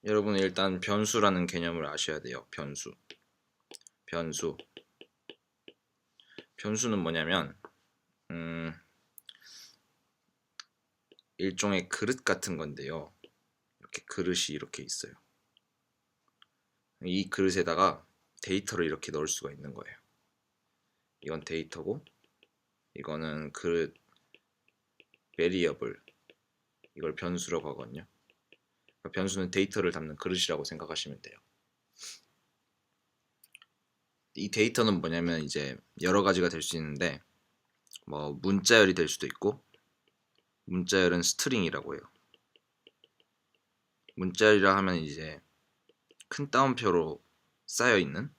여러분 일단 변수라는 개념을 아셔야 돼요. 변수. 변수. 변수는 뭐냐면 일종의 그릇 같은 건데요. 이렇게 그릇이 이렇게 있어요. 이 그릇에다가 데이터를 이렇게 넣을 수가 있는 거예요. 이건 데이터고 이거는 그릇 베리어블, 이걸 변수라고 하거든요. 그러니까 변수는 데이터를 담는 그릇이라고 생각하시면 돼요. 이 데이터는 뭐냐면 이제 여러 가지가 될 수 있는데 뭐 문자열이 될 수도 있고, 문자열은 스트링이라고 해요. 문자열이라 하면 이제 큰 따옴표로 쌓여 있는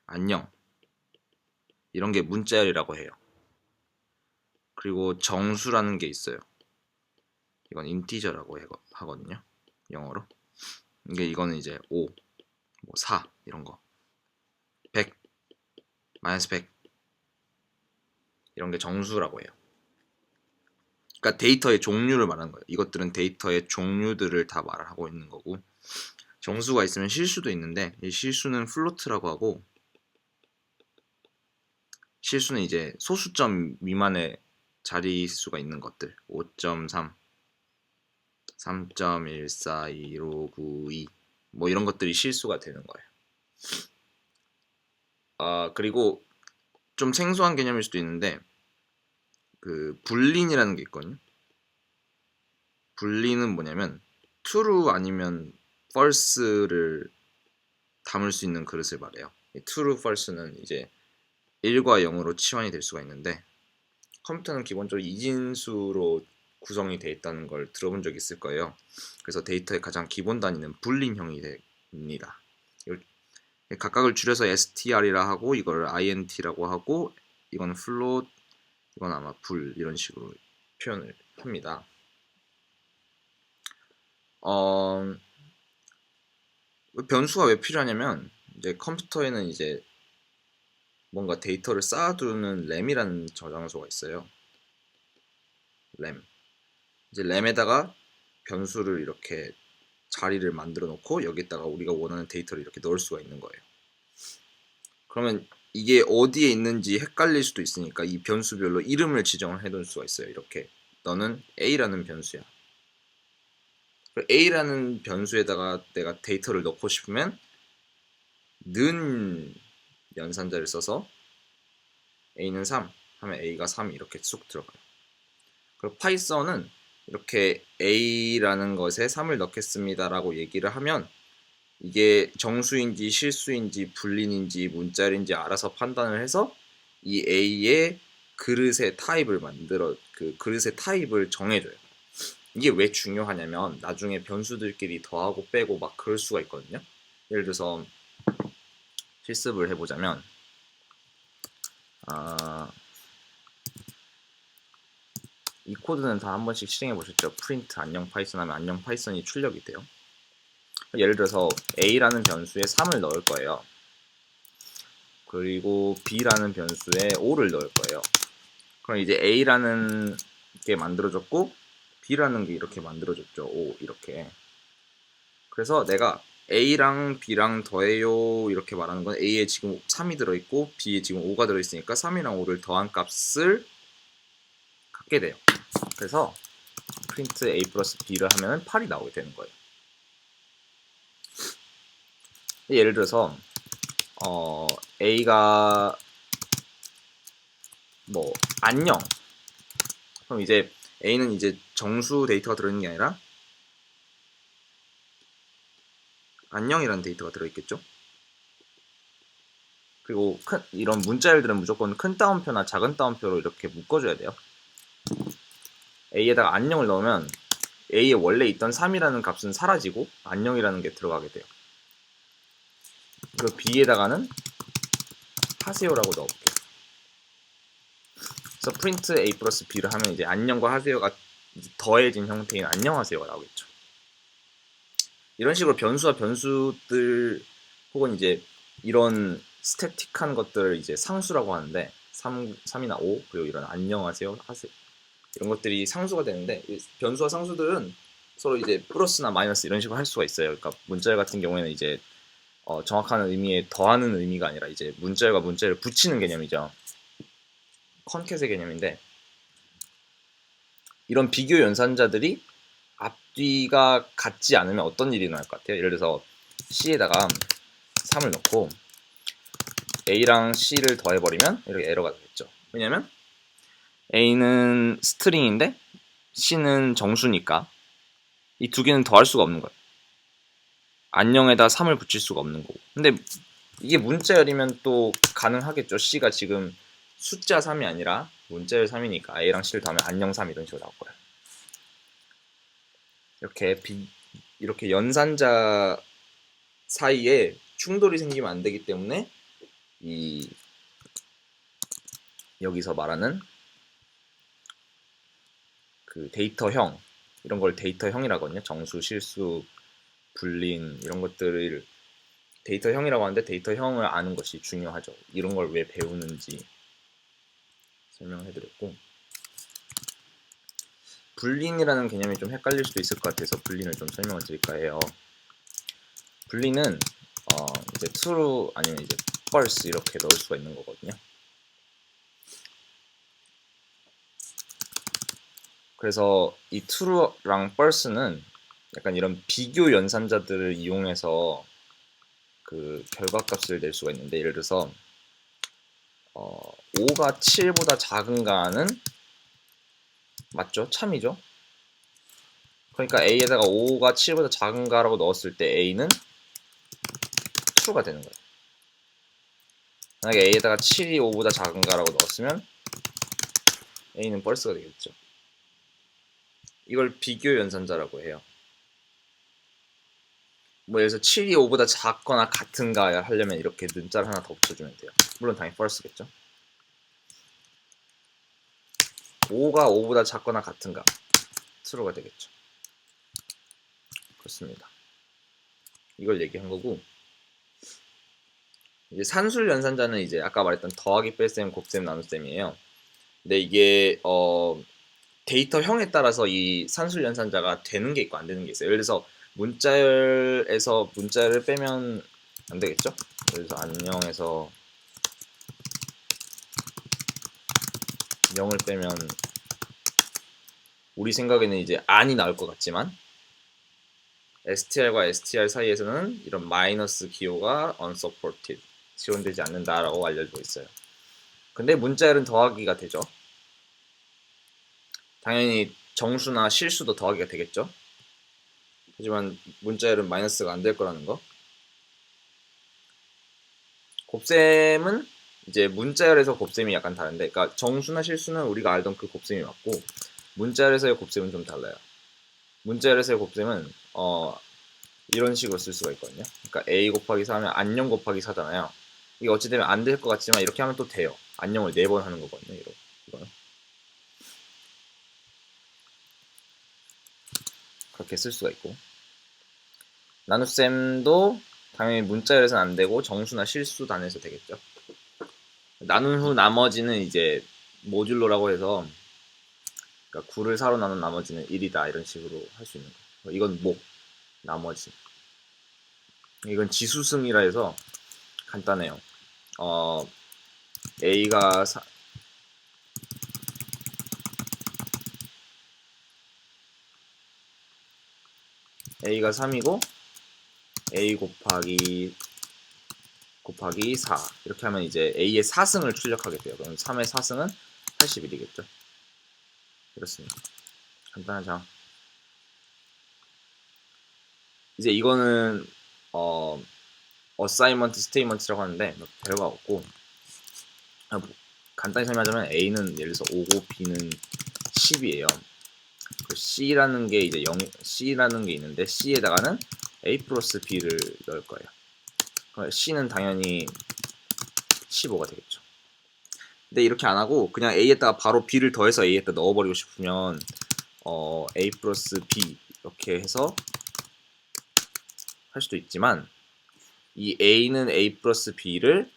안녕, 이런 게 문자열이라고 해요. 그리고 정수라는 게 있어요. 이건 인티저라고 하거든요. 영어로. 이거는 이제 5, 뭐 4 이런 거, 100, 마이너스 100 이런 게 정수라고 해요. 그러니까 데이터의 종류를 말하는 거예요. 이것들은 데이터의 종류들을 다 말하고 있는 거고, 정수가 있으면 실수도 있는데 이 실수는 플로트라고 하고, 실수는 이제 소수점 미만의 자리수가 있는 것들, 5.3, 3.141592 뭐 이런 것들이 실수가 되는 거예요. 그리고 좀 생소한 개념일 수도 있는데 그 불린이라는 게 있거든요. 불린은 뭐냐면 true 아니면 false를 담을 수 있는 그릇을 말해요. true, false는 이제 1과 0으로 치환이 될 수가 있는데, 컴퓨터는 기본적으로 이진수로 구성이 되어 있다는 걸 들어본 적 있을 거예요. 그래서 데이터의 가장 기본 단위는 불린형이 됩니다. 각각을 줄여서 str이라 하고, 이걸 int라고 하고, 이건 float, 이건 아마 불, 이런 식으로 표현을 합니다. 변수가 왜 필요하냐면 이제 컴퓨터에는 이제 뭔가 데이터를 쌓아두는 램이라는 저장소가 있어요. 램. 이제 램에다가 변수를 이렇게 자리를 만들어 놓고 여기다가 우리가 원하는 데이터를 이렇게 넣을 수가 있는 거예요. 그러면 이게 어디에 있는지 헷갈릴 수도 있으니까 이 변수별로 이름을 지정을 해둘 수가 있어요. 이렇게 너는 A라는 변수야. A라는 변수에다가 내가 데이터를 넣고 싶으면 는 연산자를 써서 A는 3 하면 A가 3 이렇게 쑥 들어가요. 그리고 파이썬은 이렇게 A라는 것에 3을 넣겠습니다 라고 얘기를 하면 이게 정수인지 실수인지 불린인지 문자인지 알아서 판단을 해서 이 A의 그릇의 타입을 그 그릇의 타입을 정해줘요. 이게 왜 중요하냐면 나중에 변수들끼리 더하고 빼고 막 그럴 수가 있거든요. 예를 들어서 실습을 해보자면 이 코드는 다 한 번씩 실행해 보셨죠? 프린트 안녕 파이썬 하면 안녕 파이썬이 출력이 돼요. 예를 들어서 A라는 변수에 3을 넣을 거예요. 그리고 B라는 변수에 5를 넣을 거예요. 그럼 이제 A라는 게 만들어졌고 B라는 게 이렇게 만들어졌죠. 5 이렇게. 그래서 내가 A랑 B랑 더해요 이렇게 말하는 건 A에 지금 3이 들어있고 B에 지금 5가 들어있으니까 3이랑 5를 더한 값을 갖게 돼요. 그래서 프린트 A 플러스 B를 하면 8이 나오게 되는 거예요. 예를 들어서 A가 뭐 안녕, 그럼 이제 A는 이제 정수 데이터가 들어있는 게 아니라 안녕이라는 데이터가 들어있겠죠. 그리고 이런 문자열들은 무조건 큰 따옴표나 작은 따옴표로 이렇게 묶어줘야 돼요. A에다가 안녕을 넣으면 A에 원래 있던 3이라는 값은 사라지고 안녕이라는 게 들어가게 돼요. 그리고 B에다가는 하세요라고 넣어볼게요. 그래서 프린트 A 플러스 B를 하면 이제 안녕과 하세요가 더해진 형태인 안녕하세요가 나오겠죠. 이런 식으로 변수와 변수들 혹은 이제 이런 스태틱한 것들을 이제 상수라고 하는데 3이나 5 그리고 이런 안녕하세요 하세요 이런 것들이 상수가 되는데 변수와 상수들은 서로 이제 플러스나 마이너스 이런 식으로 할 수가 있어요. 그러니까 문자열 같은 경우에는 이제 정확한 의미에 더하는 의미가 아니라 이제 문자열과 문자열을 붙이는 개념이죠. 컨캣의 개념인데, 이런 비교 연산자들이 앞뒤가 같지 않으면 어떤 일이 일어날 것 같아요? 예를 들어서 C에다가 3을 넣고 A랑 C를 더해버리면 이렇게 에러가 되겠죠. 왜냐면 A는 스트링인데 C는 정수니까 이 두 개는 더할 수가 없는 거예요. 안녕에다 3을 붙일 수가 없는 거고. 근데 이게 문자열이면 또 가능하겠죠. C가 지금 숫자 3이 아니라 문자열 3이니까 A랑 C를 더하면 안녕 3 이런 식으로 나올 거예요. 이렇게 연산자 사이에 충돌이 생기면 안 되기 때문에 이 여기서 말하는 그 데이터형, 이런 걸 데이터형이라고 하거든요. 정수, 실수, 불린 이런 것들을 데이터형이라고 하는데, 데이터형을 아는 것이 중요하죠. 이런 걸 왜 배우는지 설명을 해드렸고, 불린이라는 개념이 좀 헷갈릴 수도 있을 것 같아서 불린을 좀 설명을 드릴까 해요. 불린은 이제 true 아니면 이제 false 이렇게 넣을 수가 있는 거거든요. 그래서 이 true랑 false는 약간 이런 비교 연산자들을 이용해서 그 결과값을 낼 수가 있는데, 예를 들어서 5가 7보다 작은가는 맞죠? 참이죠? 그러니까 A에다가 5가 7보다 작은가라고 넣었을 때 A는 true가 되는 거예요. 만약에 A에다가 7이 5보다 작은가라고 넣었으면 A는 false가 되겠죠. 이걸 비교 연산자라고 해요. 뭐 예를 들어서 7이 5보다 작거나 같은가 하려면 이렇게 는자를 하나 더 붙여주면 돼요. 물론 당연히 false겠죠. 5가 5보다 작거나 같은가, true가 되겠죠. 그렇습니다. 이걸 얘기한 거고, 이제 산술 연산자는 이제 아까 말했던 더하기, 뺄셈, 곱셈, 나눗셈이에요. 근데 이게 데이터형에 따라서 이 산술 연산자가 되는 게 있고 안 되는 게 있어요. 예를 들어서 문자열에서 문자열을 빼면 안 되겠죠? 예를 들어서 안녕에서 0을 빼면 우리 생각에는 이제 안이 나올 것 같지만, str과 str 사이에서는 이런 마이너스 기호가 unsupported, 지원되지 않는다라고 알려주고 있어요. 근데 문자열은 더하기가 되죠. 당연히 정수나 실수도 더하기가 되겠죠. 하지만 문자열은 마이너스가 안 될 거라는 거. 곱셈은 이제 문자열에서 곱셈이 약간 다른데, 그러니까 정수나 실수는 우리가 알던 그 곱셈이 맞고, 문자열에서의 곱셈은 좀 달라요. 문자열에서의 곱셈은 이런 식으로 쓸 수가 있거든요. 그러니까 a 곱하기 4면 안녕 곱하기 4잖아요. 이게 어찌 되면 안 될 것 같지만 이렇게 하면 또 돼요. 안녕을 4번 하는 거거든요. 이거는. 그렇게 쓸 수가 있고, 나눗셈도 당연히 문자열에서는 안 되고 정수나 실수 단에서 되겠죠. 나눈 후 나머지는 이제 모듈로라고 해서, 그러니까 9를 4로 나눈 나머지는 1이다 이런 식으로 할 수 있는 거예요. 이건 나머지. 이건 지수승이라 해서 간단해요. A가 A가 3이고 A 곱하기 4 이렇게 하면 이제 A의 4승을 출력하게 돼요. 그럼 3의 4승은 81이겠죠. 그렇습니다. 간단하죠. 이제 이거는 어사이먼트 스테이먼트라고 하는데 별거 없고, 간단히 설명하자면 A는 예를 들어서 5고 B는 10이에요. C라는 게 이제 C라는 게 있는데 C에다가는 A 플러스 B를 넣을 거예요. C는 당연히 15가 되겠죠. 근데 이렇게 안 하고 그냥 A에다가 바로 B를 더해서 A에다 넣어버리고 싶으면 A 플러스 B 이렇게 해서 할 수도 있지만, 이 A는 A 플러스 B를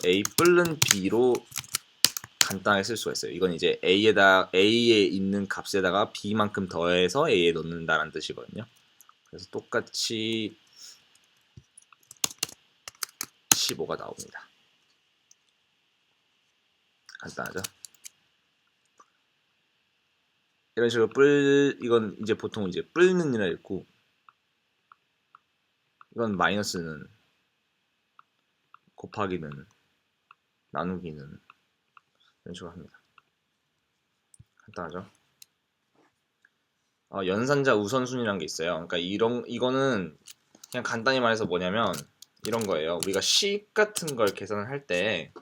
A 뿔른 B로 간단하게 쓸 수가 있어요. 이건 이제 A에 있는 값에다가 B만큼 더해서 A에 넣는다라는 뜻이거든요. 그래서 똑같이 15가 나옵니다. 간단하죠? 이런 식으로 이건 이제 보통 이제 뿔는 이라 읽고, 이건 마이너스는, 곱하기는, 나누기는, 이런 식으로 합니다. 간단하죠? 연산자 우선순위라는 게 있어요. 그러니까 이거는 그냥 간단히 말해서 뭐냐면 이런 거예요. 우리가 식 같은 걸 계산을 할 때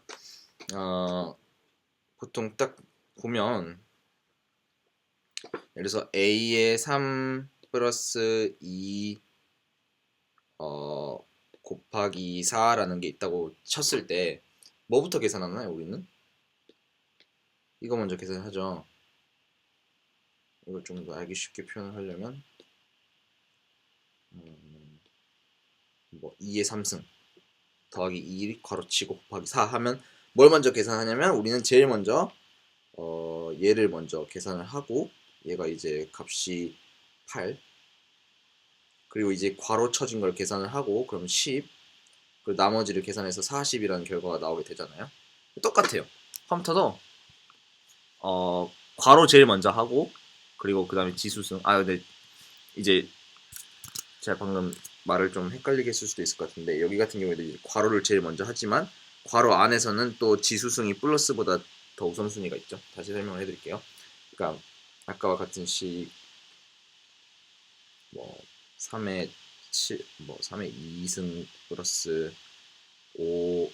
보통 딱 보면, 예를 들어서 A에 3 플러스 2 곱하기 4라는 게 있다고 쳤을 때 뭐부터 계산하나요? 우리는 이거 먼저 계산하죠. 이걸 좀 더 알기 쉽게 표현을 하려면 2의 3승 더하기 2 괄호치고 곱하기 4 하면 뭘 먼저 계산하냐면, 우리는 제일 먼저 얘를 먼저 계산을 하고, 얘가 이제 값이 8, 그리고 이제 괄호 쳐진 걸 계산을 하고, 그럼 10, 그리고 나머지를 계산해서 40이라는 결과가 나오게 되잖아요. 똑같아요. 컴퓨터도 괄호 제일 먼저 하고, 그리고 그 다음에 지수승. 근데 이제 제가 방금 말을 좀 헷갈리게 했을 수도 있을 것 같은데, 여기 같은 경우에도 이제 괄호를 제일 먼저 하지만 괄호 안에서는 또 지수승이 플러스보다 더 우선순위가 있죠. 다시 설명을 해드릴게요. 그러니까 아까와 같은 식 3의 7, 3의 2승 플러스 5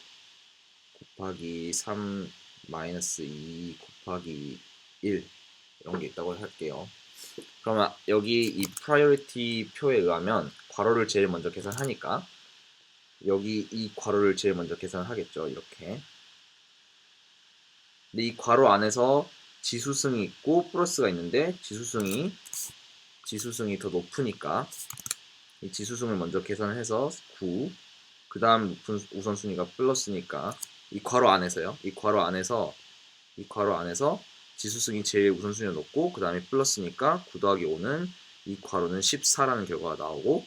곱하기 3 마이너스 2 곱하기 1 이런 게 있다고 할게요. 그러면 여기 이 프라이어리티 표에 의하면 괄호를 제일 먼저 계산하니까 여기 이 괄호를 제일 먼저 계산을 하겠죠. 이렇게. 근데 이 괄호 안에서 지수승이 있고 플러스가 있는데, 지수승이 더 높으니까 이 지수승을 먼저 계산을 해서 9, 그 다음 높은 우선순위가 플러스니까 이 괄호 안에서요. 이 괄호 안에서 지수승이 제일 우선순위가 높고, 그 다음에 플러스니까 9 더하기 5는 이 괄호는 14라는 결과가 나오고,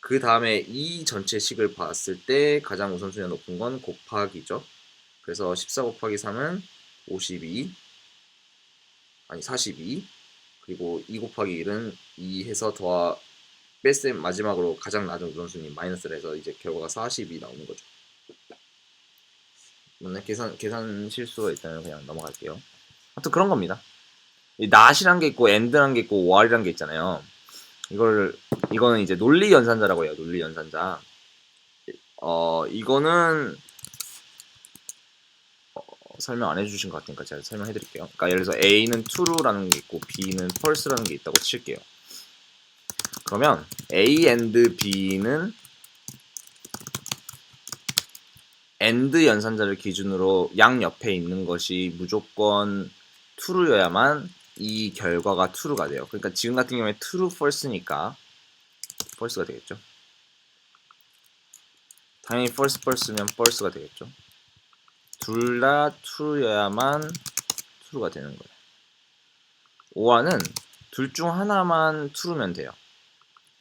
그 다음에 이 전체 식을 봤을 때 가장 우선순위가 높은 건 곱하기죠. 그래서 14 곱하기 3은 42, 42, 그리고 2 곱하기 1은 2 해서 뺄셈 마지막으로 가장 낮은 우선순위 마이너스를 해서 이제 결과가 40이 나오는 거죠. 계산 실수가 있다면 그냥 넘어갈게요. 하여튼 그런 겁니다. 이 not이란 게 있고 and란 게 있고 while이란 게 있잖아요. 이거는 이제 논리 연산자라고 해요. 논리 연산자. 이거는 설명 안 해주신 것 같으니까 제가 설명해 드릴게요. 그러니까 예를 들어서 A는 true라는 게 있고 B는 false라는 게 있다고 칠게요. 그러면 A and B는 and 연산자를 기준으로 양 옆에 있는 것이 무조건 true여야만 이 결과가 true가 돼요. 그러니까 지금 같은 경우에 true, false니까 false가 되겠죠. 당연히 false, false면 false가 되겠죠. 둘 다 true여야만 true가 되는 거예요. 오화는 둘 중 하나만 true면 돼요.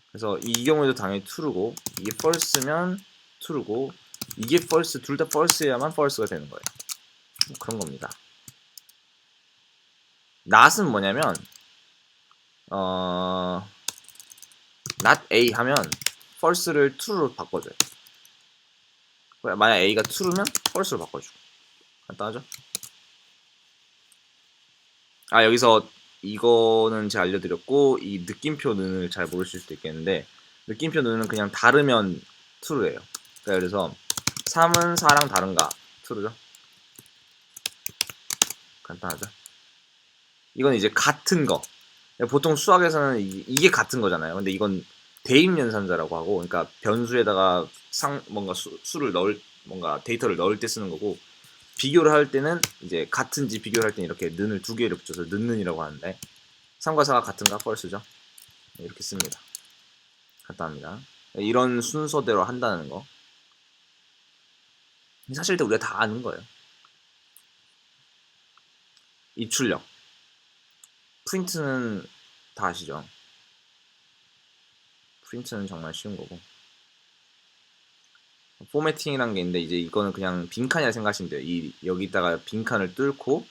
그래서 이 경우에도 당연히 true고, 이게 false면 true고, 이게 false, 둘 다 false여야만 false가 되는 거예요. 그런 겁니다. not은 뭐냐면 not A 하면 false를 true로 바꿔줘요. 만약 A가 true면 false로 바꿔주고. 간단하죠? 여기서 이거는 제가 알려드렸고, 이 느낌표는 잘 모르실 수도 있겠는데, 느낌표는 그냥 다르면 true예요. 그러니까 그래서 3은 4랑 다른가? true죠? 간단하죠? 이건 이제 같은 거. 보통 수학에서는 이게 같은 거잖아요. 근데 이건 대입 연산자라고 하고, 그러니까 변수에다가 뭔가 수를 뭔가 데이터를 넣을 때 쓰는 거고, 비교를 할 때는 이제 같은지 비교를 할 때는 이렇게 는을 두 개를 붙여서 는이라고 하는데, 3과 4가 같은가? false죠? 이렇게 씁니다. 간단합니다. 이런 순서대로 한다는 거. 사실 우리가 다 아는 거예요. 입출력. 프린트는 다 아시죠? 프린트는 정말 쉬운 거고. 포매팅이란 게 있는데 이제 이거는 그냥 빈칸이라 생각하시면 돼요. 여기다가 빈칸을 뚫고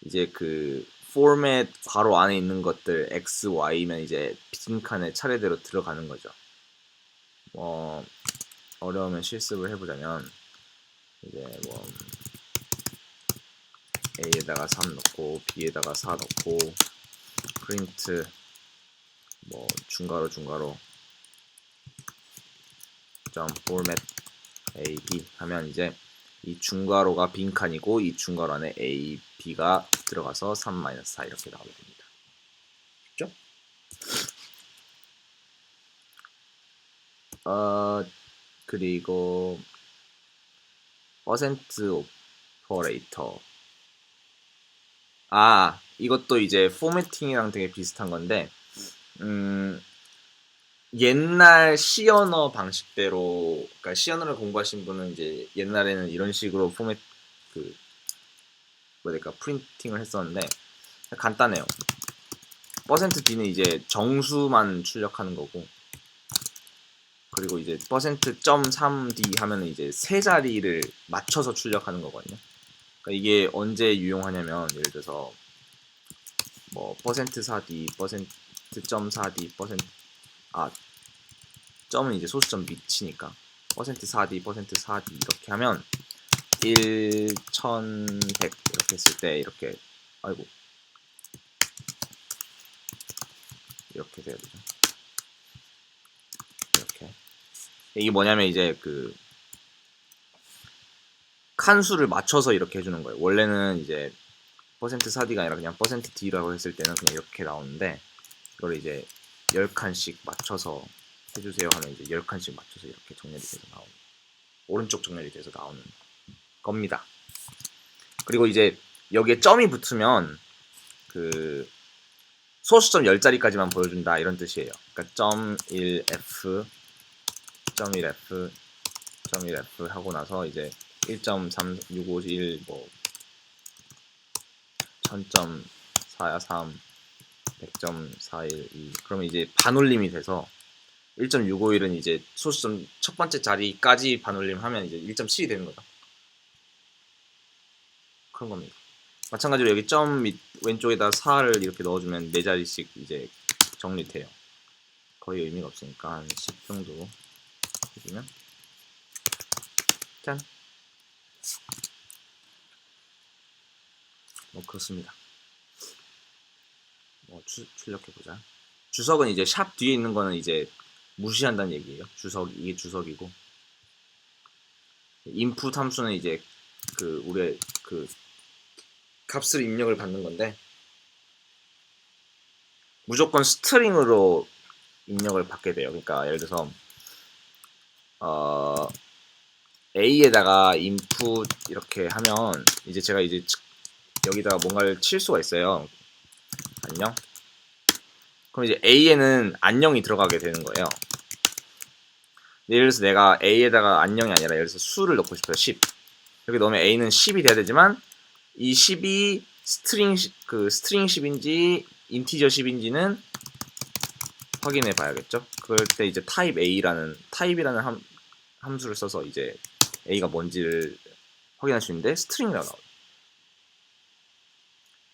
이제 그 포맷 괄호 안에 있는 것들 X, Y면 이제 빈칸에 차례대로 들어가는 거죠. 어려우면 실습을 해보자면 이제 A에다가 3 넣고 B에다가 4 넣고 프린트 중괄호 점 포맷 A, B 하면 이제 이 중괄호가 빈칸이고 이 중괄호 안에 A, B가 들어가서 3-4 이렇게 나오게 됩니다. 쉽죠? 그리고 퍼센트 오퍼레이터. 이것도 이제 포매팅이랑 되게 비슷한 건데 옛날 C 언어 방식대로, 그러니까 C 언어를 공부하신 분은 이제 옛날에는 이런 식으로 포맷 프린팅을 했었는데 간단해요. %D는 이제 정수만 출력하는 거고, 그리고 이제 %.3D 하면은 이제 세 자리를 맞춰서 출력하는 거거든요. 그러니까 이게 언제 유용하냐면 예를 들어서 %4D, %.4D, 점은 이제 소수점 밑이니까 %4D, %4D 이렇게 하면 1100 이렇게 했을 때 이렇게 이렇게 돼야 되죠. 이렇게. 이게 뭐냐면 이제 그 칸수를 맞춰서 이렇게 해주는 거예요. 원래는 이제 %4D가 아니라 그냥 %D라고 했을 때는 그냥 이렇게 나오는데 이걸 이제 10칸씩 맞춰서 해주세요 하면 이제 10칸씩 맞춰서 이렇게 정렬이 돼서 나오는, 오른쪽 정렬이 돼서 나오는 겁니다. 그리고 이제 여기에 점이 붙으면 그 소수점 10자리까지만 보여준다 이런 뜻이에요. 그러니까 .1f, .1f, .1f 하고 나서 이제 1.3651 1000.413 100.412 그러면 이제 반올림이 돼서 1.651은 이제 소수점 첫 번째 자리까지 반올림 하면 이제 1.7이 되는 거죠. 그런 겁니다. 마찬가지로 여기 점 밑 왼쪽에다 4를 이렇게 넣어주면 4자리씩 이제 정리돼요. 거의 의미가 없으니까 한 10 정도 해주면 짠! 그렇습니다. 출력해보자. 주석은 이제 샵 뒤에 있는 거는 이제 무시한다는 얘기예요. 이게 주석이고, 인풋 함수는 이제 우리의 값을 입력을 받는 건데 무조건 스트링으로 입력을 받게 돼요. 그러니까 예를 들어서 A에다가 인풋 이렇게 하면 이제 제가 이제 여기다가 뭔가를 칠 수가 있어요. 안녕. 그럼 이제 A에는 안녕이 들어가게 되는 거예요. 예를 들어서 내가 A에다가 안녕이 아니라 예를 들어서 수를 넣고 싶어요. 10. 이렇게 넣으면 A는 10이 돼야 되지만 이 10이 스트링 10인지 인티저 10인지는 확인해 봐야겠죠. 그럴 때 이제 타입이라는 함수를 써서 이제 A가 뭔지를 확인할 수 있는데 스트링이라고 나와요.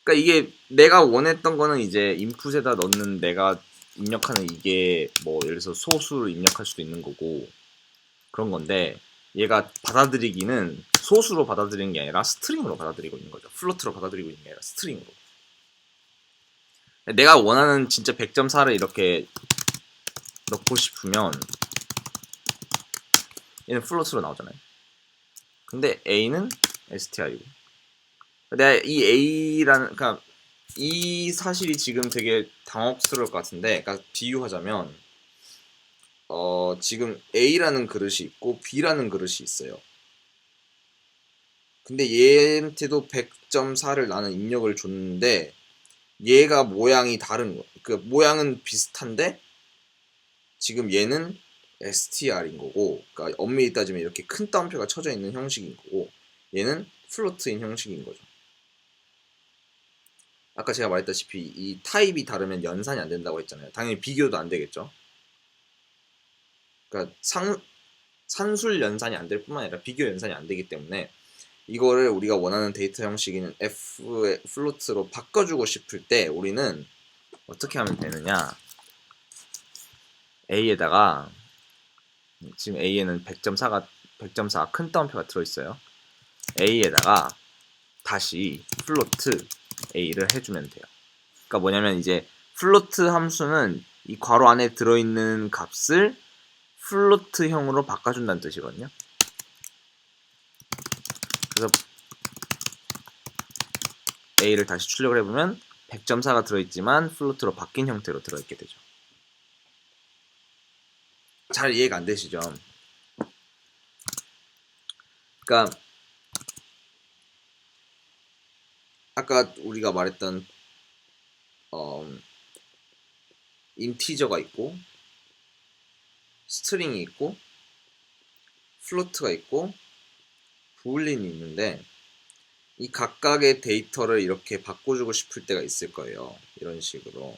그러니까 이게 내가 원했던 거는 이제 인풋에다 넣는 내가 입력하는 이게 예를 들어서 소수를 입력할 수도 있는 거고 그런 건데 얘가 받아들이기는 소수로 받아들이는 게 아니라 스트링으로 받아들이고 있는 거죠. 플로트로 받아들이고 있는 게 아니라 스트링으로. 내가 원하는 진짜 100.4를 이렇게 넣고 싶으면 얘는 플로트로 나오잖아요. 근데 A는 str이고 내가 이 A라는, 그러니까 이 사실이 지금 되게 당혹스러울 것 같은데, 그러니까 비유하자면 지금 A라는 그릇이 있고 B라는 그릇이 있어요. 근데 얘한테도 100.4를 나는 입력을 줬는데 얘가 모양이 다른 거. 그 모양은 비슷한데 지금 얘는 str인 거고, 그러니까 엄밀히 따지면 이렇게 큰 따옴표가 쳐져 있는 형식인 거고 얘는 플로트인 형식인 거죠. 아까 제가 말했다시피 이 타입이 다르면 연산이 안 된다고 했잖아요. 당연히 비교도 안 되겠죠. 그러니까 산술 연산이 안 될 뿐만 아니라 비교 연산이 안 되기 때문에 이거를 우리가 원하는 데이터 형식인 F의 플로트로 바꿔주고 싶을 때 우리는 어떻게 하면 되느냐, A에다가 지금 A에는 100.4가 큰 따옴표가 들어있어요. A에다가 다시 플로트 A를 해주면 돼요. 그러니까 뭐냐면 이제 플로트 함수는 이 괄호 안에 들어있는 값을 플로트형으로 바꿔준다는 뜻이거든요. 그래서 A를 다시 출력을 해보면 100.4가 들어있지만 플로트로 바뀐 형태로 들어있게 되죠. 잘 이해가 안 되시죠? 그러니까 아까 우리가 말했던 인티저가 있고 스트링이 있고 플로트가 있고 부울린이 있는데 이 각각의 데이터를 이렇게 바꿔주고 싶을 때가 있을 거예요. 이런 식으로.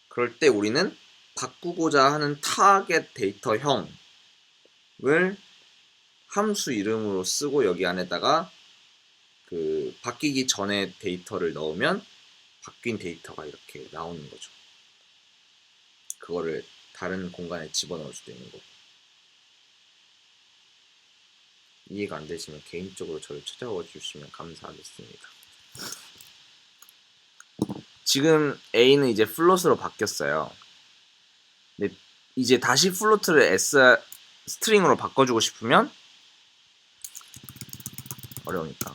그럴 때 우리는 바꾸고자 하는 타겟 데이터형을 함수 이름으로 쓰고 여기 안에다가 그 바뀌기 전에 데이터를 넣으면 바뀐 데이터가 이렇게 나오는 거죠. 그거를 다른 공간에 집어넣을 수도 있는 거고. 이해가 안 되시면 개인적으로 저를 찾아와 주시면 감사하겠습니다. 지금 A는 이제 플롯으로 바뀌었어요. 근데 이제 다시 플로트를 스트링으로 바꿔주고 싶으면 어려우니까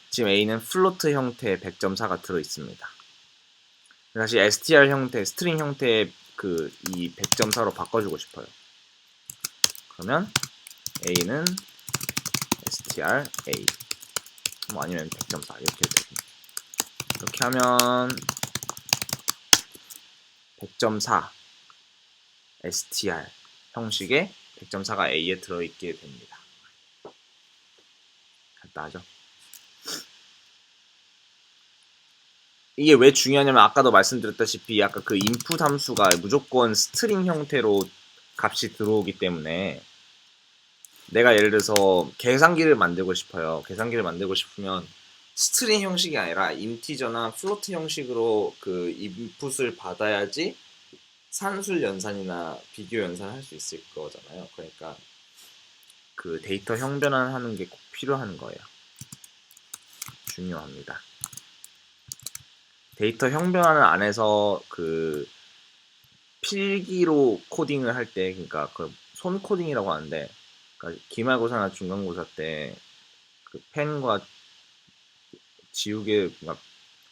지금 A는 플로트 형태의 100.4가 들어있습니다. 다시 str 형태, 스트링 형태의 그 이 100.4로 바꿔주고 싶어요. 그러면 A는 str A 뭐 아니면 100.4 이렇게 됩니다. 이렇게 하면 100.4 str 형식의 100.4가 A에 들어있게 됩니다. 간단하죠? 이게 왜 중요하냐면 아까도 말씀드렸다시피 아까 그 인풋 함수가 무조건 스트링 형태로 값이 들어오기 때문에 내가 예를 들어서 계산기를 만들고 싶어요. 계산기를 만들고 싶으면 스트링 형식이 아니라 인티저나 플로트 형식으로 그 인풋을 받아야지 산술 연산이나 비교 연산을 할 수 있을 거잖아요. 그러니까 그 데이터 형변환하는 게 꼭 필요한 거예요. 중요합니다. 데이터 형변환을 안 해서 그 필기로 코딩을 할 때, 그러니까 그 손 코딩이라고 하는데, 그러니까 기말고사나 중간고사 때 그 펜과 지우개, 그러니까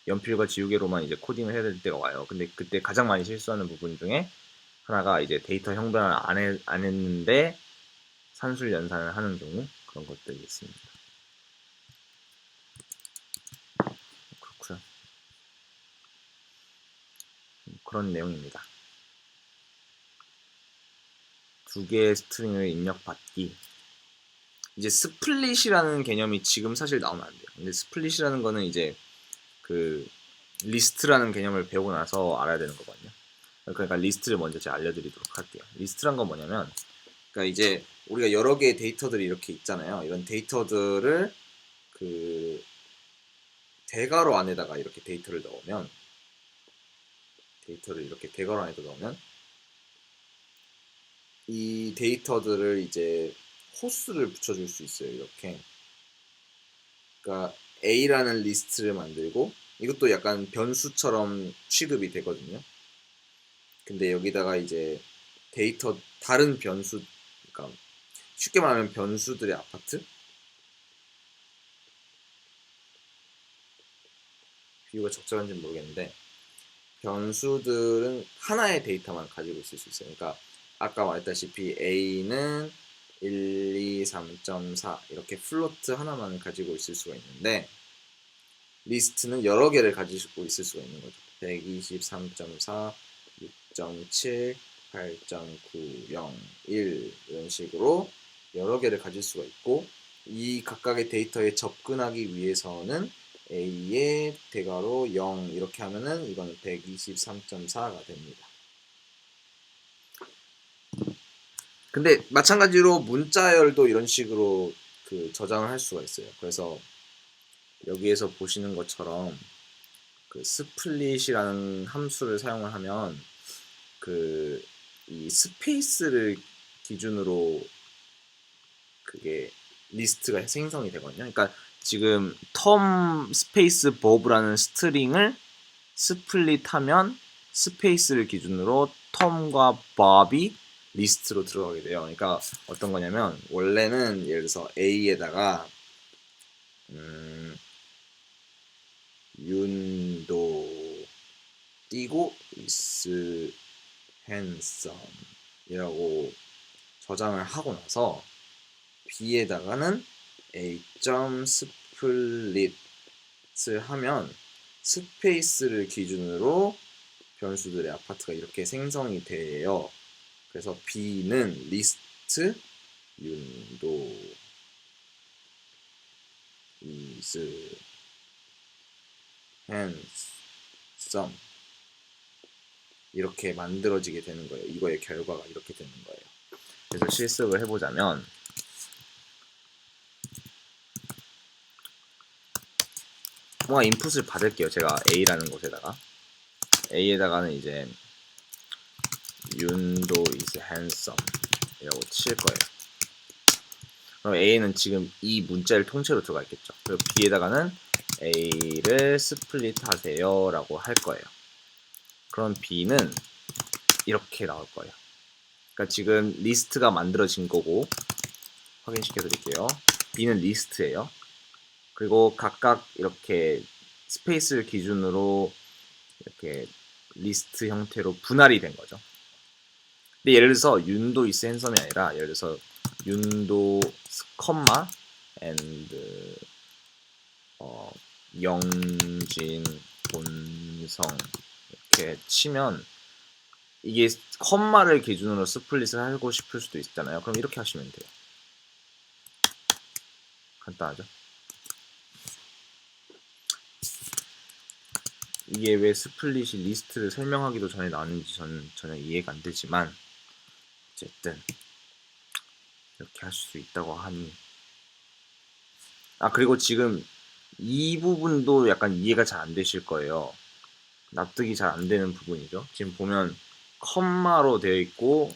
연필과 지우개로만 이제 코딩을 해야 될 때가 와요. 근데 그때 가장 많이 실수하는 부분 중에 하나가 이제 데이터 형변을 안 했는데 산술 연산을 하는 경우, 그런 것들이 있습니다. 그렇고요. 그런 내용입니다. 두 개의 스트링을 입력받기. 이제 스플릿이라는 개념이 지금 사실 나오면 안 돼요. 근데 스플릿이라는 거는 이제 그 리스트라는 개념을 배우고 나서 알아야 되는 거거든요. 그러니까 리스트를 먼저 제가 알려드리도록 할게요. 리스트란 건 뭐냐면, 그러니까 이제 우리가 여러 개의 데이터들이 이렇게 있잖아요. 이런 데이터들을 그 대괄호 안에다가 이렇게 데이터를 넣으면, 이 데이터들을 이제 호수를 붙여줄 수 있어요. 이렇게. 그러니까 A라는 리스트를 만들고, 이것도 약간 변수처럼 취급이 되거든요. 근데 여기다가 이제 데이터 다른 변수, 그러니까 쉽게 말하면 변수들의 아파트? 비유가 적절한지는 모르겠는데, 변수들은 하나의 데이터만 가지고 있을 수 있어요. 그러니까 아까 말했다시피 A는 1, 2, 3.4 이렇게 플로트 하나만 가지고 있을 수가 있는데, 리스트는 여러 개를 가지고 있을 수가 있는 거죠. 123.4, 6.7, 8.901 이런 식으로 여러 개를 가질 수가 있고, 이 각각의 데이터에 접근하기 위해서는 A의 대괄호 0 이렇게 하면은 이거는 123.4가 됩니다. 근데 마찬가지로 문자열도 이런 식으로 그 저장을 할 수가 있어요. 그래서 여기에서 보시는 것처럼 그 스플릿이라는 함수를 사용을 하면 그 이 스페이스를 기준으로 그게 리스트가 생성이 되거든요. 그러니까 지금 텀 스페이스 버브라는 스트링을 스플릿하면 스페이스를 기준으로 텀과 bob이 리스트로 들어가게 돼요. 그러니까 어떤 거냐면 원래는 예를 들어서 A에다가 윤도 띄고 is handsome 이라고 저장을 하고 나서 B에다가는 a.split을 하면 스페이스를 기준으로 변수들의 아파트가 이렇게 생성이 돼요. 그래서 B는 리스트 윤도 is handsome 이렇게 만들어지게 되는 거예요. 이거의 결과가 이렇게 되는 거예요. 그래서 실습을 해보자면 뭔가 인풋을 받을게요. 제가 A라는 곳에다가 A에다가는 이제 윤도 is handsome 이라고 칠 거예요. 그럼 A는 지금 이 문자를 통째로 들어가 있겠죠. 그리고 B에다가는 A를 스플릿 하세요 라고 할 거예요. 그럼 B는 이렇게 나올 거예요. 그러니까 지금 리스트가 만들어진 거고 확인시켜 드릴게요. B는 리스트예요. 그리고 각각 이렇게 스페이스를 기준으로 이렇게 리스트 형태로 분할이 된 거죠. 근데 예를 들어서 윤도 is handsom이 아니라 예를 들어서 윤도 컴마 and 영진 본성 이렇게 치면 이게 컴마를 기준으로 스플릿을 하고 싶을 수도 있잖아요. 그럼 이렇게 하시면 돼요. 간단하죠? 이게 왜 스플릿이 리스트를 설명하기도 전에 나왔는지 저는 전혀 이해가 안 되지만 어쨌든 이렇게 할 수 있다고 하니 그리고 지금 이 부분도 약간 이해가 잘 안 되실 거예요. 납득이 잘 안 되는 부분이죠. 지금 보면 컴마로 되어 있고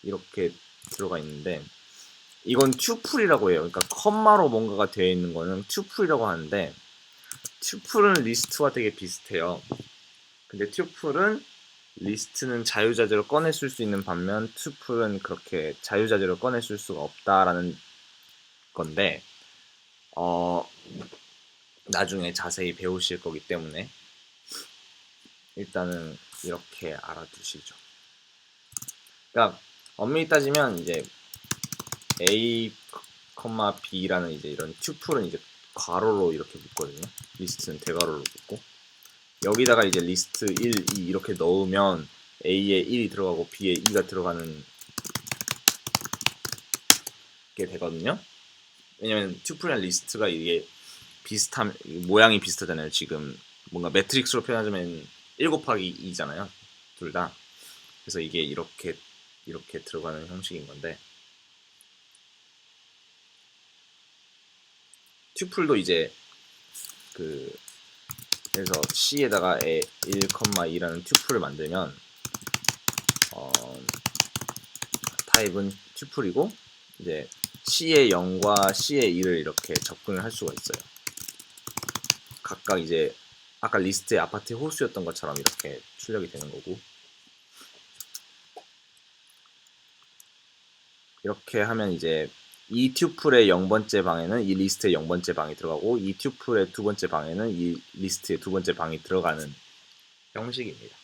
이렇게 들어가 있는데 이건 튜플이라고 해요. 그러니까 컴마로 뭔가가 되어 있는 거는 튜플이라고 하는데 튜플은 리스트와 되게 비슷해요. 근데 튜플은 리스트는 자유자재로 꺼내쓸 수 있는 반면 튜플은 그렇게 자유자재로 꺼내쓸 수가 없다라는 건데 나중에 자세히 배우실 거기 때문에 일단은 이렇게 알아두시죠. 그러니까 엄밀히 따지면 이제 A, B라는 이제 이런 튜플은 이제 괄호로 이렇게 묶거든요. 리스트는 대괄호로 묶고 여기다가 이제 리스트 1, 2 이렇게 넣으면 A에 1이 들어가고 B에 2가 들어가는 게 되거든요. 왜냐면 튜플이랑 리스트가 이게 비슷한 모양이 비슷하잖아요. 지금 뭔가 매트릭스로 표현하자면 1 곱하기 2잖아요. 둘 다. 그래서 이게 이렇게 들어가는 형식인 건데 튜플도 이제 그래서 C에다가 1, 2라는 튜플을 만들면 타입은 튜플이고 이제 C의 0과 C의 2를 이렇게 접근을 할 수가 있어요. 각각 이제 아까 리스트의 아파트의 호수였던 것처럼 이렇게 출력이 되는 거고 이렇게 하면 이제 이 튜플의 0번째 방에는 이 리스트의 0번째 방이 들어가고 이 튜플의 2번째 방에는 이 리스트의 2번째 방이 들어가는 형식입니다.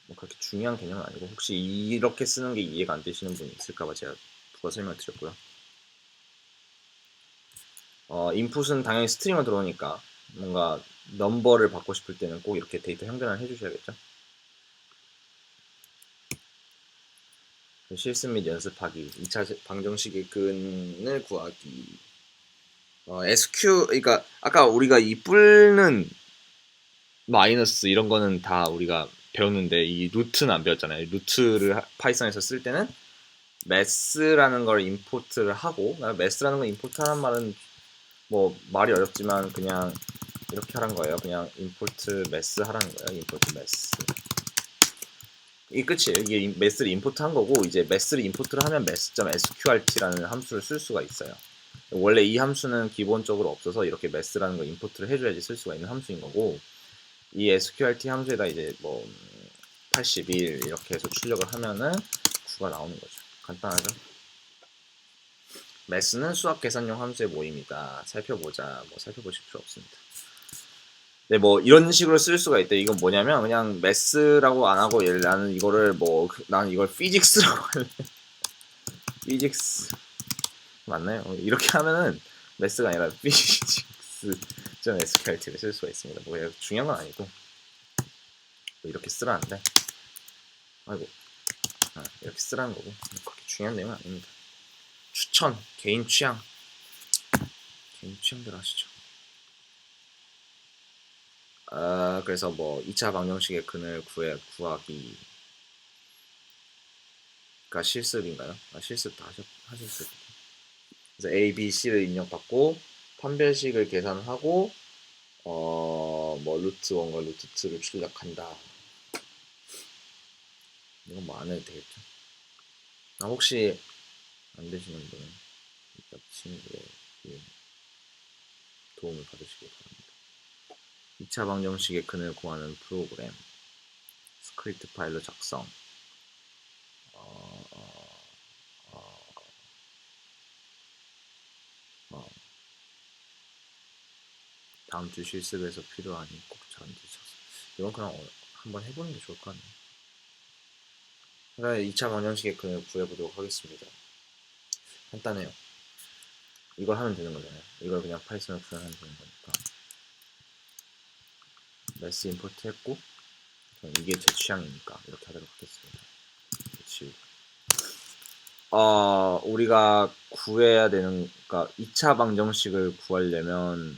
뭐 그렇게 중요한 개념은 아니고 혹시 이렇게 쓰는 게 이해가 안 되시는 분이 있을까봐 제가 부가 설명을 드렸고요. 인풋은 당연히 스트링으로 들어오니까 뭔가 넘버를 받고 싶을 때는 꼭 이렇게 데이터 형변을 해주셔야겠죠. 실습 및 연습하기 2차 방정식의 근을 구하기. SQ 그러니까 아까 우리가 이 뿔는 마이너스 이런 거는 다 우리가 배웠는데 이 루트는 안 배웠잖아요. 루트를 파이썬에서 쓸 때는 매스라는 걸 임포트를 하고, 매스라는 걸 임포트하는 말은 뭐 말이 어렵지만 그냥 이렇게 하라는 거예요. 그냥 임포트 매스 하라는 거예요. 임포트 매스. 이게 끝이에요. 이게 매스를 임포트한 거고, 이제 매스를 임포트를 하면 mass.sqrt라는 함수를 쓸 수가 있어요. 원래 이 함수는 기본적으로 없어서 이렇게 매스라는 걸 임포트를 해줘야지 쓸 수가 있는 함수인 거고, 이 sqrt 함수에다 이제 뭐 81 이렇게 해서 출력을 하면은 9가 나오는 거죠. 간단하죠? 매스는 수학 계산용 함수의 모임이다. 살펴보자. 뭐 살펴보실 필요 없습니다. 네, 뭐 이런 식으로 쓸 수가 있대. 이건 뭐냐면 그냥 매스라고 안 하고 나는 이거를 뭐 나는 이걸 피직스라고 할래. 피직스 맞나요? 이렇게 하면은 매스가 아니라 physics.sqrt를 쓸 수가 있습니다. 뭐 중요한 건 아니고 뭐 이렇게 쓰라는데, 아이고, 이렇게 쓰라는 거고 그렇게 중요한 내용은 아닙니다. 추천, 개인 취향대로 하시죠. 그래서 뭐 2차 방정식의 근을 구하기가 실습인가요? 실습 다 하셨을 거예요. 그래서 A, B, C를 입력받고 판별식을 계산하고 뭐 루트 1과 루트 2를 출력한다. 이건 뭐 안 해도 되겠죠. 혹시 안 되시는 분은 이따 친구의 도움을 받으시기 바랍니다. 2차 방정식의 근을 구하는 프로그램 스크립트 파일로 작성. 다음 주 실습에서 필요하니 꼭 참조하세요. 이건 그냥 한번 해보는 게 좋을 것 같네요. 그러니까 2차 방정식의 근을 구해보도록 하겠습니다. 간단해요. 이걸 하면 되는 거잖아요. 이걸 그냥 파이썬을 구현하면 되는 거니까. 매스 임포트 했고, 이게 제 취향이니까 이렇게 하도록 하겠습니다. 지우고. 우리가 구해야 되는, 그러니까 2차 방정식을 구하려면,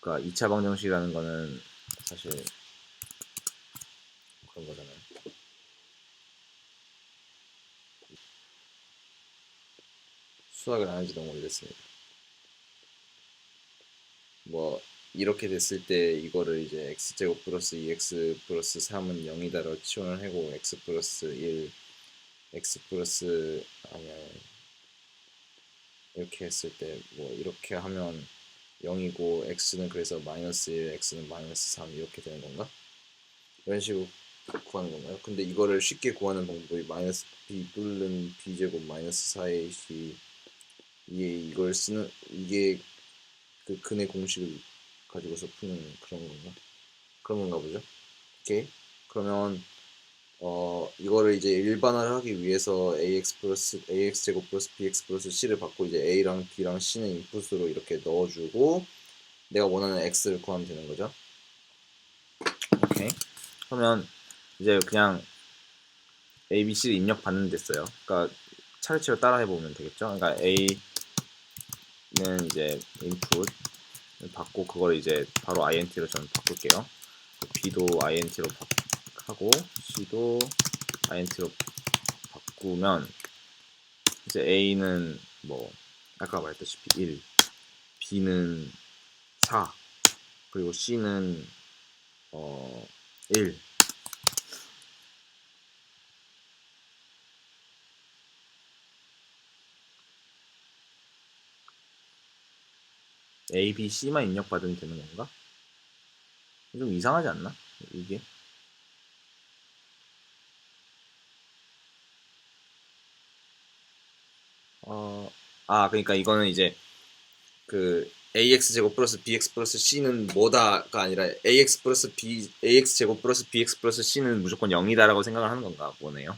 그러니까 2차 방정식이라는 거는 사실 그런 거잖아요. 수학을 안 한지 너무 오래됐습니다. 뭐 이렇게 됐을 때 이거를 이제 x제곱 플러스 2x 플러스 3은 0이다로 치환을 하고 x 플러스 1, x 플러스 아니야 이렇게 했을 때 뭐 이렇게 하면 0이고 x는 그래서 마이너스 1, x는 마이너스 3 이렇게 되는 건가? 이런 식으로 구하는 건가요? 근데 이거를 쉽게 구하는 방법이 마이너스 b 뚫는 b제곱 마이너스 4ac 이걸 쓰는 이게 그 근의 공식을 가지고서 푸는 그런 건가? 그런 건가 보죠. 오케이. 그러면 이거를 이제 일반화를 하기 위해서 ax 제곱 플러스 bx 플러스 c를 받고 이제 a랑 b랑 c는 인풋으로 이렇게 넣어주고 내가 원하는 x를 구하면 되는 거죠. 오케이. 그러면 이제 그냥 a, b, c를 입력 받는 됐어요. 그러니까 차례차례 따라해 보면 되겠죠. 그러니까 a는 이제 인풋 받고 그걸 이제 바로 int로 저는 바꿀게요. b도 int로 하고 c도 int로 바꾸면 이제 a는 뭐 아까 말했다시피 1, b는 4, 그리고 c는 1. A, B, C만 입력받으면 되는 건가? 좀 이상하지 않나? 이게? 그러니까 이거는 이제 그 ax 제곱 플러스 bx 플러스 c는 뭐다가 아니라 ax 제곱 플러스 bx 플러스 c는 무조건 0이다라고 생각을 하는 건가 보네요.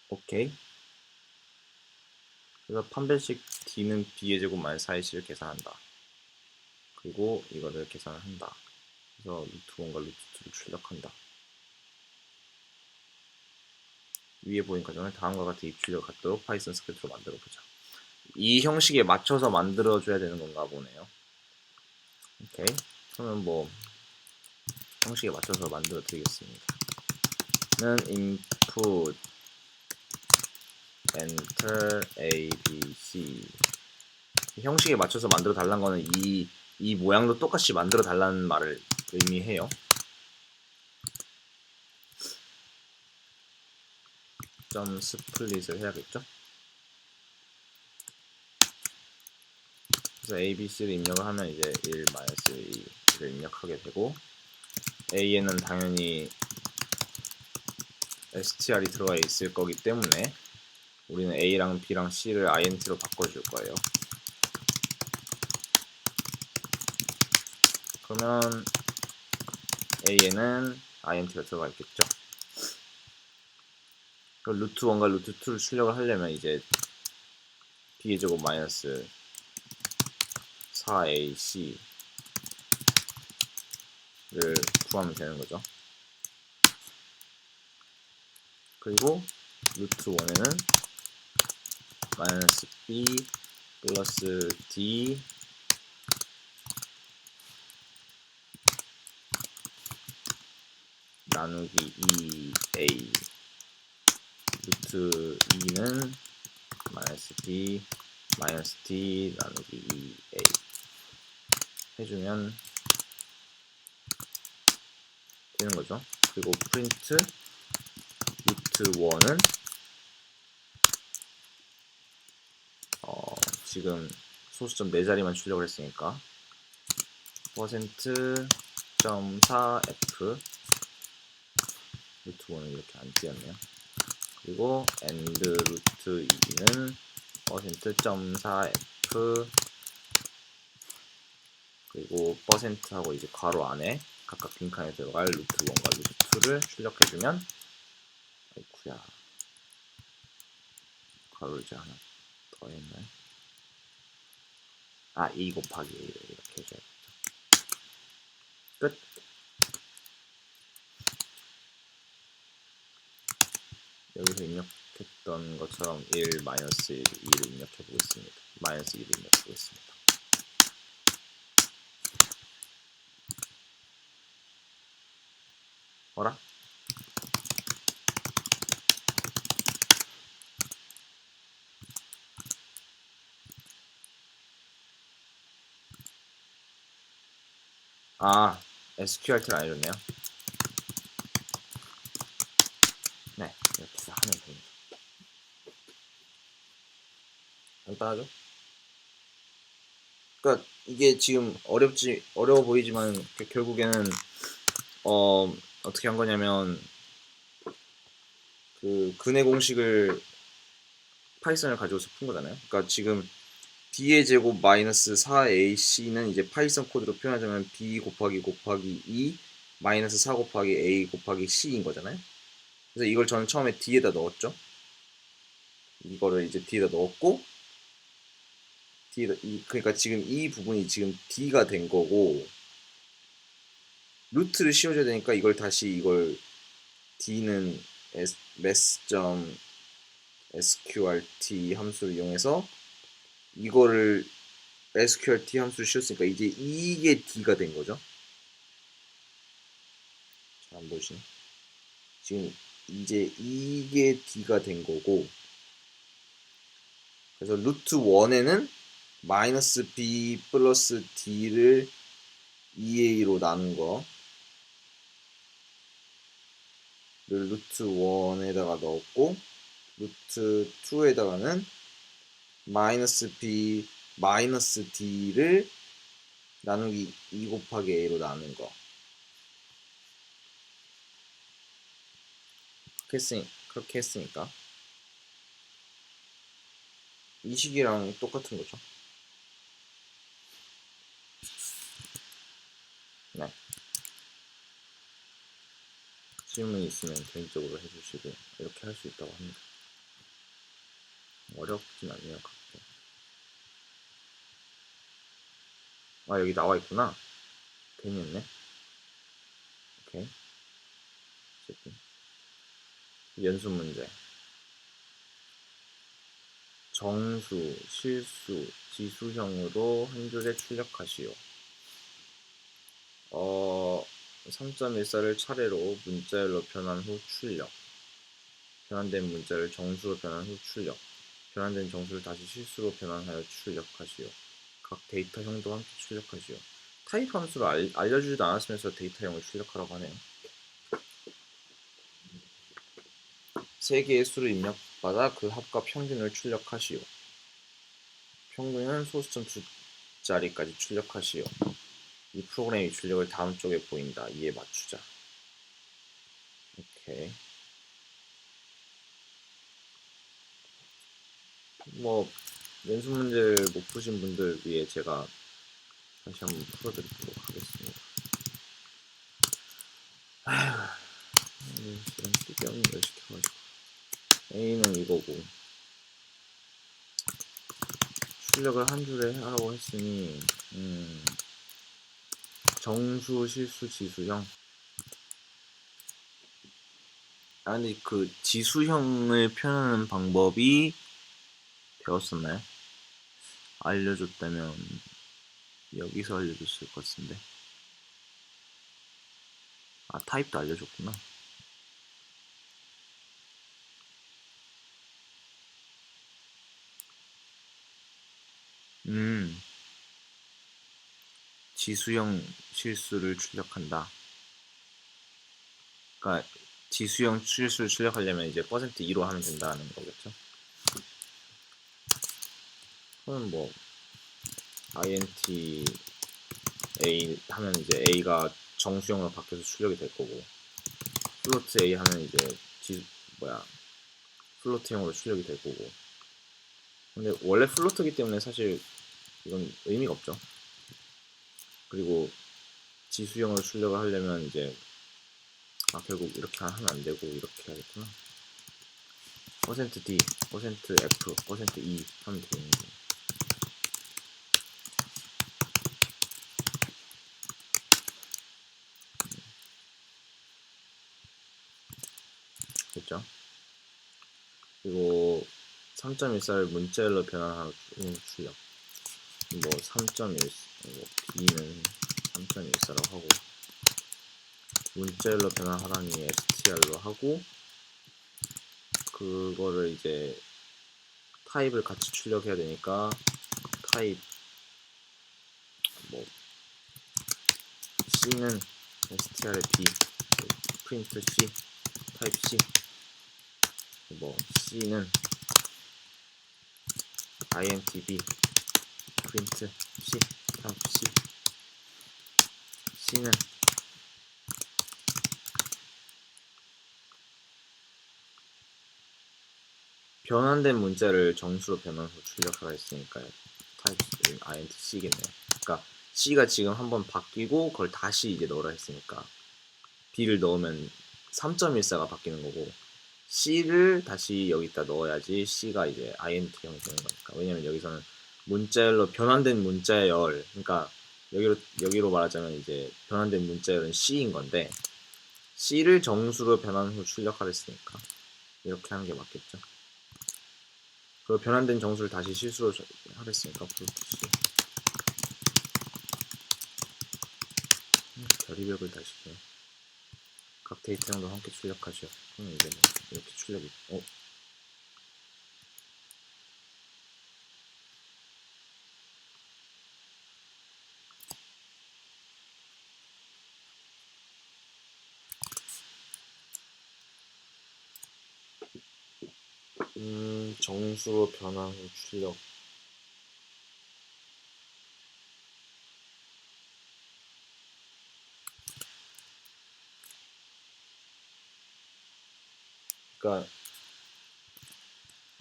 오케이. 그래서 판별식 d는 b의 제곱 마이너스 4ac를 계산한다. 그리고 이거를 계산을 한다. 그래서 루트 1과 루트 2를 출력한다. 위에 보인 과정을 다음과 같은 입출력 갖도록 파이썬 스크립트로 만들어 보자. 이 형식에 맞춰서 만들어 줘야 되는 건가 보네요. 오케이. 그러면 뭐 형식에 맞춰서 만들어 드리겠습니다. 는 input enter a b c 형식에 맞춰서 만들어 달라는 거는 이 모양도 똑같이 만들어 달라는 말을 의미해요. 점 스플릿을 해야겠죠? 그래서 a, b, c를 입력을 하면 이제 1, 2를 입력하게 되고 a에는 당연히 str이 들어가 있을 거기 때문에 우리는 a랑 b랑 c를 int로 바꿔줄 거예요. 그러면 a에는 int가 들어가 있겠죠. 루트 1과 루트 2를 출력을 하려면 이제 b의 제곱 마이너스 4ac를 구하면 되는 거죠. 그리고 루트 1에는 마이너스 b 플러스 d 나누기 2a 루트 2는 마이너스 b 마이너스 d 나누기 2a 해주면 되는 거죠. 그리고 프린트 루트 1은 지금 소수점 4자리만 출력을 했으니까 %.4f 루트 1은 이렇게 안 띄었네요. 그리고 and 루트 2는 %.4f 그리고 %하고 이제 괄호 안에 각각 빈칸에 들어갈 루트 1과 루트 2를 출력해주면 아이쿠야 괄호를 이제 하나 더 했나요? 2 곱하기 1을 이렇게 해줘야겠죠. 끝. 여기서 입력했던 것처럼 1, 마이너스 1, 2를 입력해 보겠습니다. 마이너스 2를 입력해 보겠습니다. 어라? SQRT를 안 해줬네요. 네, 이렇게 하면 됩니다. 간단하죠? 그러니까 이게 지금 어려워 보이지만 결국에는 어떻게 한 거냐면 그 근해 공식을 파이썬을 가지고서 푼 거잖아요. 그러니까 지금 b의 제곱 마이너스 4ac는 이제 파이썬 코드로 표현하자면 b 곱하기 2 마이너스 4 곱하기 a 곱하기 c인 거잖아요. 그래서 이걸 저는 처음에 d에다 넣었죠. 이거를 이제 d에다 넣었고 그러니까 지금 이 부분이 지금 d가 된 거고 루트를 씌워줘야 되니까 이걸 다시 이걸 d는 math.sqrt 함수를 이용해서 이거를 sqrt 함수를 씌웠으니까 이제 이게 d가 된 거죠. 잘 안 보이시네. 지금 이제 이게 d가 된 거고 그래서 루트 1에는 마이너스 b 플러스 d를 2a로 나눈 거를 루트 1에다가 넣었고 루트 2에다가는 마이너스 b 마이너스 d를 나누기 2 곱하기 a로 나눈 거 그렇게 했으니까 이 식이랑 똑같은 거죠. 네. 질문 있으면 개인적으로 해주시고 이렇게 할 수 있다고 합니다. 어렵진 않네요. 그렇게. 여기 나와 있구나. 괜히 했네. 오케이. 어쨌든 연습 문제. 정수, 실수, 지수형으로 한 줄에 출력하시오. 3.14를 차례로 문자열로 변환 후 출력. 변환된 문자를 정수로 변환 후 출력. 변환된 정수를 다시 실수로 변환하여 출력하시오. 각 데이터형도 함께 출력하시오. 타입 함수를 알려주지도 않았으면서 데이터형을 출력하라고 하네요. 세 개의 수를 입력받아 그 합과 평균을 출력하시오. 평균은 소수점 두 자리까지 출력하시오. 이 프로그램의 출력을 다음 쪽에 보인다. 이에 맞추자. 오케이. 뭐 연습 문제를 못 푸신 분들 위해 제가 다시 한번 풀어드리도록 하겠습니다. 시간 쓸데없는 걸 시켜가지고. A는 이거고 출력을 한 줄에 하라고 했으니 정수, 실수, 지수형. 아니 그 지수형을 표현하는 방법이 배웠었나요? 알려줬다면 여기서 알려줬을 것 같은데. 아, 타입도 알려줬구나. 지수형 실수를 출력한다. 그러니까 지수형 실수를 출력하려면 이제 %2로 하면 된다는 거겠죠. 그럼 뭐 int a 하면 이제 a가 정수형으로 바뀌어서 출력이 될 거고, 플로트 a 하면 이제 플로트형으로 출력이 될 거고. 근데 원래 플로트이기 때문에 사실 이건 의미가 없죠. 그리고 지수형으로 출력을 하려면 이제 결국 이렇게 하면 안 되고 이렇게 해야겠구나. %d, %f, %e 하면 되는 거예요. 됐죠? 그리고 3.14를 문자열로 변환하는 출력. 뭐 3.14, b는 3.14라고 하고, 문자열로 변환하라니 str로 하고, 그거를 이제 타입을 같이 출력해야 되니까 타입 뭐 c는 str의 b, 프린트 c, 타입 c, 뭐 c는 intb, 프린트 c, 타입 c, c는 변환된 문자를 정수로 변환 후 출력하라 했으니까요. 타입 int c겠네요. 그러니까 c가 지금 한번 바뀌고 그걸 다시 이제 넣으라 했으니까 b를 넣으면 3.14가 바뀌는 거고, c를 다시 여기다 넣어야지 c가 이제 int형이 되는 거니까. 왜냐면 여기서는 문자열로 변환된 문자열, 그러니까 여기로 말하자면 이제 변환된 문자열은 c인 건데 c를 정수로 변환 후 출력하라 했으니까 이렇게 하는 게 맞겠죠. 그 변환된 정수를 다시 실수로 하랬으니까 플로트 c. 결의벽을 다시 해. 각 데이터형도 함께 출력하죠. 그럼 이제 뭐 이렇게 출력이 정수로 변환 후 출력. 그러니까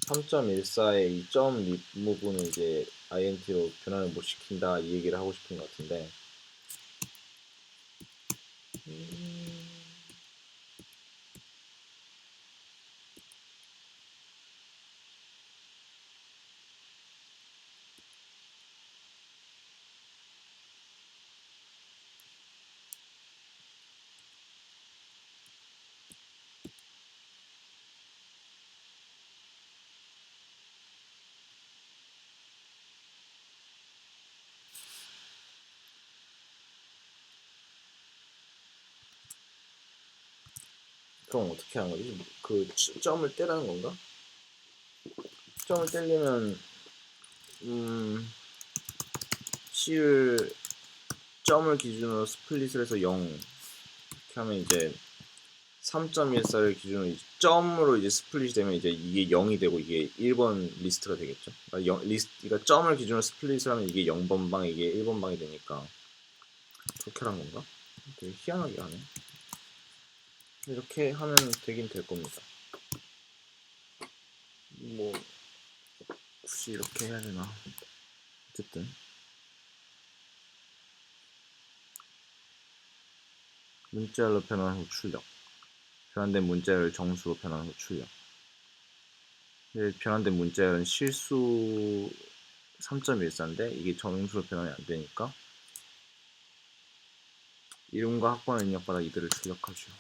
3.14의 이 점 리무브는 이제 int로 변환을 못 시킨다 이 얘기를 하고 싶은 것 같은데, 보통 어떻게 하는 거지? 그 점을 떼라는 건가? 점을 떼려면 C를 점을 기준으로 스플릿을 해서 0 이렇게 하면 이제 3.14를 기준으로 이제 점으로 이제 스플릿이 되면 이제 이게 0이 되고 이게 1번 리스트가 되겠죠. 그러니까 점을 기준으로 스플릿을 하면 이게 0번 방 이게 1번 방이 되니까 그렇게 한 건가? 되게 희한하게 하네. 이렇게 하면 되긴 될 겁니다. 뭐 굳이 이렇게 해야 되나? 어쨌든 문자열로 변환 후 출력, 변환된 문자열을 정수로 변환 후 출력. 변환된 문자열은 실수 3.14인데 이게 정수로 변환이 안 되니까 이름과 학번을 입력받아 이들을 출력하죠.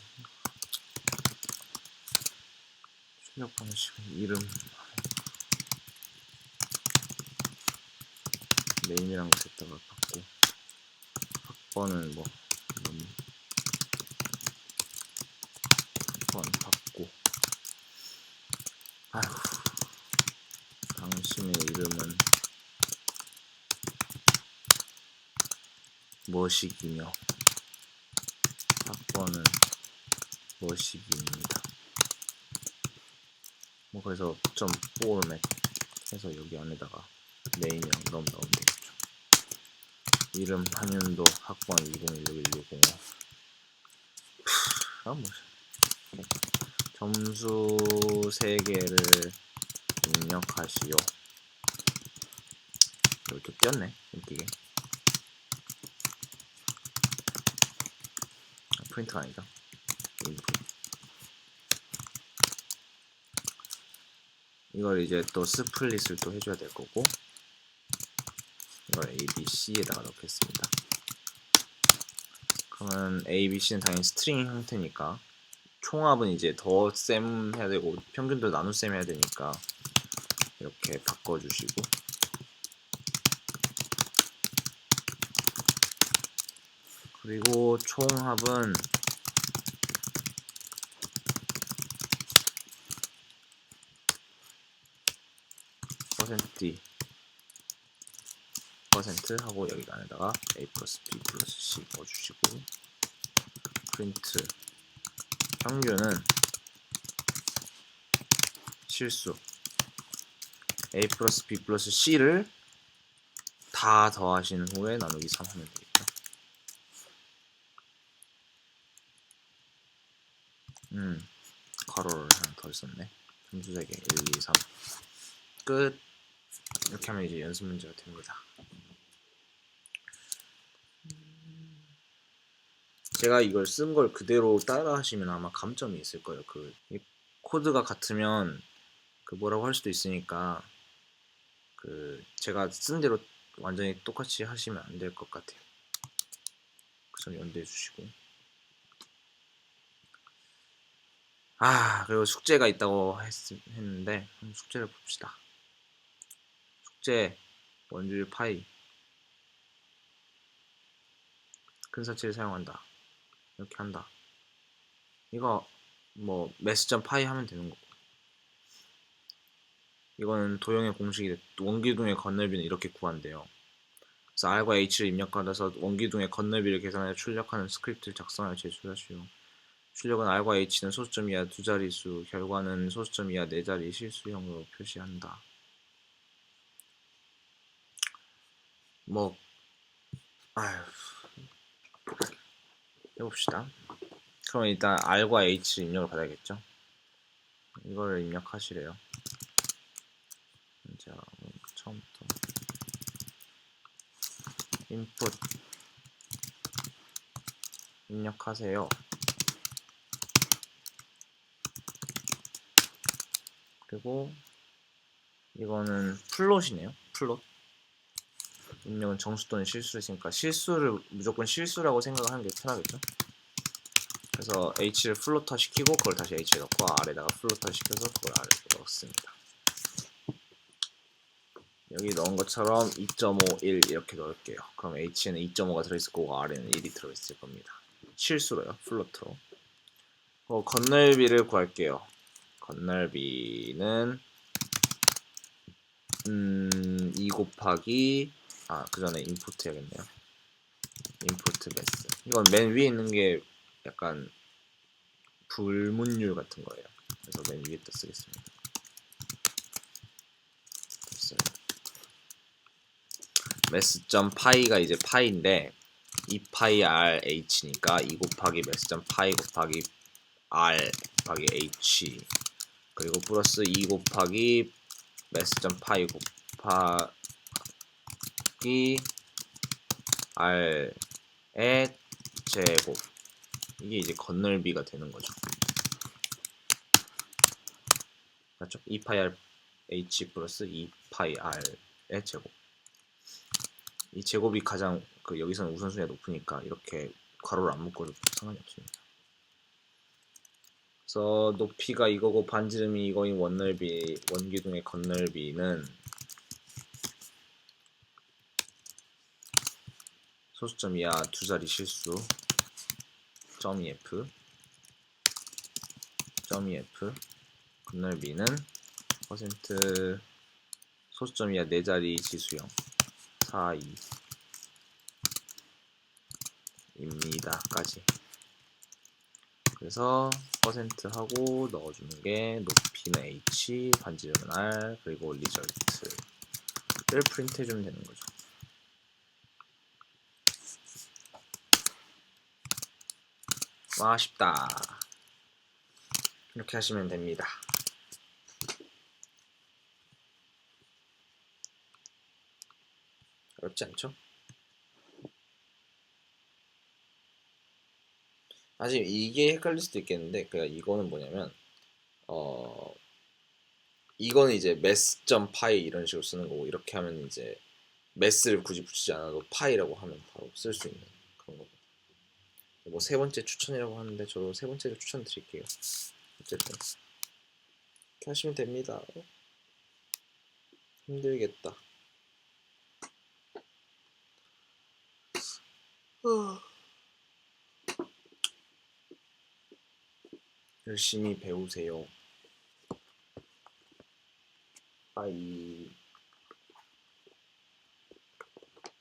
출력 방식은 이름, 네임이란 것에다가 받고 학번은 뭐 학번 받고 아휴 당신의 이름은 뭐식이며 학번은 뭐식입니다. 뭐 그래서 점 포맷 해서 여기 안에다가 네임이랑 넣으면 되겠죠. 이름 한윤도, 학번 2016-1605. 뭐 점수 3개를 입력하시오. 이렇게 꼈네, 웃기게. 프린트가 아니다. 인풋. 이걸 이제 또 스플릿을 또 해줘야 될 거고, 이걸 A, B, C에다가 넣겠습니다. 그러면 A, B, C는 당연히 스트링 형태니까 총합은 이제 덧셈 해야 되고 평균도 나눗셈 해야 되니까 이렇게 바꿔주시고, 그리고 총합은 %D 퍼센트 하고 여기 안에다가 A 플러스 B 플러스 C 넣어주시고, 프린트 평균은 실수 A 플러스 B 플러스 C를 다 더하신 후에 나누기 3 하면 되겠죠. 괄호를 하나 더 썼네. 점수 3개 1, 2, 3 끝. 이렇게 하면 이제 연습 문제가 됩니다. 제가 이걸 쓴 걸 그대로 따라 하시면 아마 감점이 있을 거예요. 이 코드가 같으면 뭐라고 할 수도 있으니까 제가 쓴 대로 완전히 똑같이 하시면 안 될 것 같아요. 그래서 연대해 주시고, 그리고 숙제가 있다고 했는데 한번 숙제를 봅시다. 숙제 원줄 파이 근사치를 사용한다. 이렇게 한다. 이거 뭐 mass.py 하면 되는 거고, 이거는 도형의 공식이 원기둥의 건널비는 이렇게 구한대요. 그래서 R과 H를 입력받아서 원기둥의 건널비를 계산하여 출력하는 스크립트를 작성하여 제출하시오. 출력은 R과 H는 소수점 이하 2자릿수, 결과는 소수점 이하 4자리 실수형으로 표시한다. 뭐 해봅시다. 그럼 일단 R과 H를 입력을 받아야겠죠. 이거를 입력하시래요. 자, 처음부터 input 입력하세요. 그리고 이거는 플롯이네요. 플롯 입력은 정수 또는 실수를 했으니까 실수를 무조건 실수라고 생각하는 게 편하겠죠. 그래서 H를 플로터 시키고 그걸 다시 H에 넣고 R에다가 플로터 시켜서 그걸 R에 넣었습니다. 여기 넣은 것처럼 2.5, 1 이렇게 넣을게요. 그럼 H에는 2.5가 들어있을 거고 R에는 1이 들어있을 겁니다. 실수로요. 플로터로. 건널비를 구할게요. 건널비는 2 곱하기 그 전에 임포트 해야겠네요. 임포트 매스. 이건 맨 위에 있는 게 약간 불문율 같은 거예요. 그래서 맨 위에다 쓰겠습니다. 됐어요. 매스.파이가 이제 파이인데 2파이 r h니까 2 곱하기 매스.파이 곱하기 r 곱하기 h 그리고 플러스 2 곱하기 매스.파이 곱하기 r의 제곱. 이게 이제 건널비가 되는 거죠. 맞죠? 2파이 r h 플러스 2파이 r의 제곱. 이 제곱이 가장 여기서는 우선순위가 높으니까 이렇게 괄호를 안 묶어도 상관이 없습니다. 그래서 높이가 이거고 반지름이 이거인 원기둥의 건널비는 소수점 이하 두 자리 실수 .ef 건널비는 퍼센트 소수점 이하 네 자리 지수형 42입니다까지. 그래서 퍼센트 하고 넣어주는 게 높이는 h, 반지름은 r, 그리고 리절트를 프린트해주면 되는 거죠. 와, 쉽다. 이렇게 하시면 됩니다. 어렵지 않죠? 사실 이게 헷갈릴 수도 있겠는데, 그러니까 이거는 뭐냐면, 이거는 이제 mass.py 이런 식으로 쓰는 거고, 이렇게 하면 이제 mass를 굳이 붙이지 않아도 파이라고 하면 바로 쓸 수 있는 그런 거고. 뭐 세 번째 추천이라고 하는데 저도 세 번째를 추천드릴게요. 어쨌든 이렇게 하시면 됩니다. 힘들겠다. 열심히 배우세요. 빠이.